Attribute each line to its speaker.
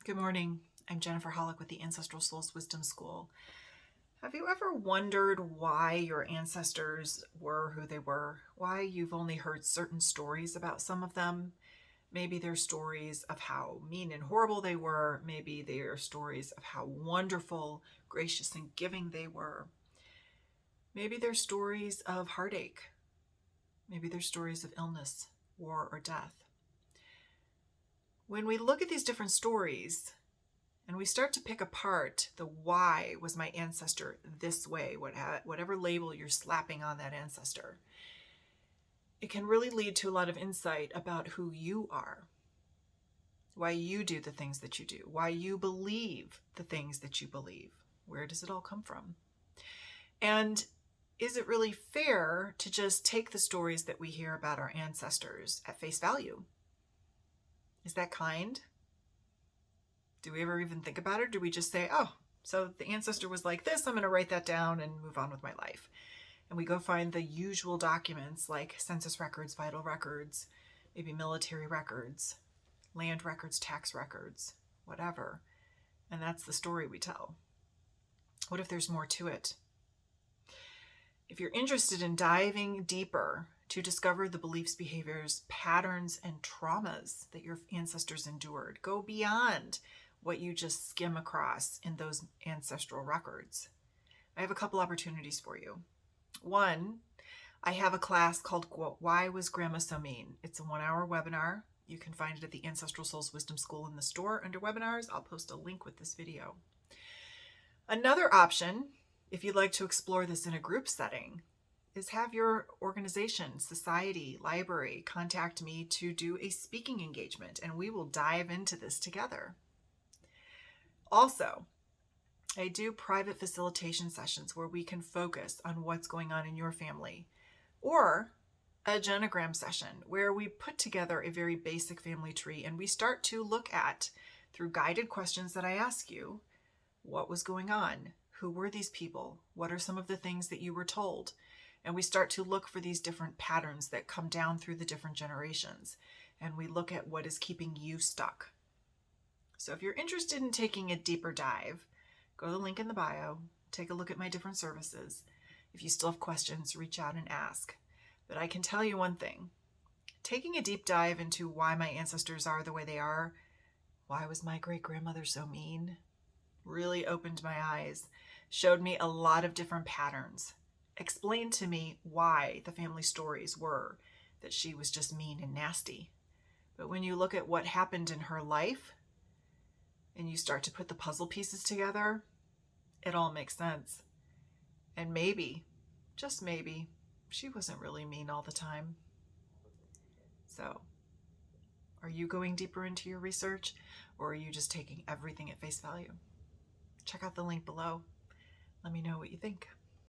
Speaker 1: Good morning. I'm Jennifer Hollick with the Ancestral Souls Wisdom School. Have you ever wondered why your ancestors were who they were? Why you've only heard certain stories about some of them? Maybe they're stories of how mean and horrible they were. Maybe they are stories of how wonderful, gracious, and giving they were. Maybe they're stories of heartache. Maybe they're stories of illness, war, or death. When we look at these different stories, and we start to pick apart the why was my ancestor this way, whatever label you're slapping on that ancestor, it can really lead to a lot of insight about who you are, why you do the things that you do, why you believe the things that you believe. Where does it all come from? And is it really fair to just take the stories that we hear about our ancestors at face value? Is that kind? Do we ever even think about it? Do we just say, oh, so the ancestor was like this, I'm going to write that down and move on with my life? And we go find the usual documents like census records, vital records, maybe military records, land records, tax records, whatever. And that's the story we tell. What if there's more to it? If you're interested in diving deeper to discover the beliefs, behaviors, patterns, and traumas that your ancestors endured, go beyond what you just skim across in those ancestral records. I have a couple opportunities for you. One, I have a class called Why Was Grandma So Mean? It's a 1-hour webinar. You can find it at the Ancestral Souls Wisdom School in the store under webinars. I'll post a link with this video. Another option, if you'd like to explore this in a group setting, is have your organization, society, library contact me to do a speaking engagement, and we will dive into this together. Also, I do private facilitation sessions where we can focus on what's going on in your family, or a genogram session where we put together a very basic family tree and we start to look at, through guided questions that I ask you, what was going on? Who were these people? What are some of the things that you were told? And we start to look for these different patterns that come down through the different generations. And we look at what is keeping you stuck. So if you're interested in taking a deeper dive, go to the link in the bio, take a look at my different services. If you still have questions, reach out and ask. But I can tell you one thing. Taking a deep dive into why my ancestors are the way they are, why was my great-grandmother so mean, really opened my eyes, showed me a lot of different patterns, explained to me why the family stories were that she was just mean and nasty. But when you look at what happened in her life and you start to put the puzzle pieces together, it all makes sense. And maybe, just maybe, she wasn't really mean all the time. So, are you going deeper into your research, or are you just taking everything at face value? Check out the link below. Let me know what you think.